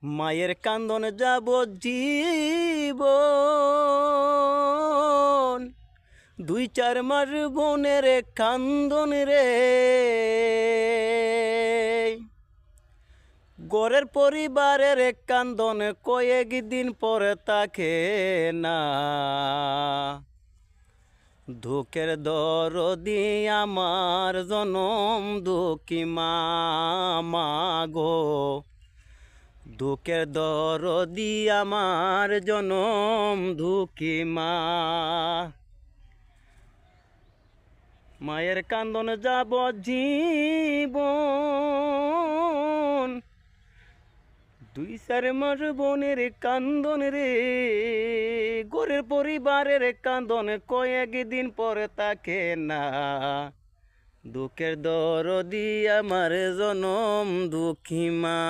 মায়ের কান্দন যাব জীবন, 2-4 মাস বোনের কান্দন রে। গড়ের পরিবারের কান্দন কয়েকদিন পরে তাকে না। দুঃখের দরদি আমার জনম দুঃখী মা গো, দুঃখের দরদি আমার জনম দুঃখী মা। মায়ের কান্দন যাব জীবন, 2-4 মাস বোনের কান্দন রে। গরের পরিবারের কান্দন কয়েকদিন পরে তাকে না। দুঃখের দরদি আমার জনম দুঃখী মা।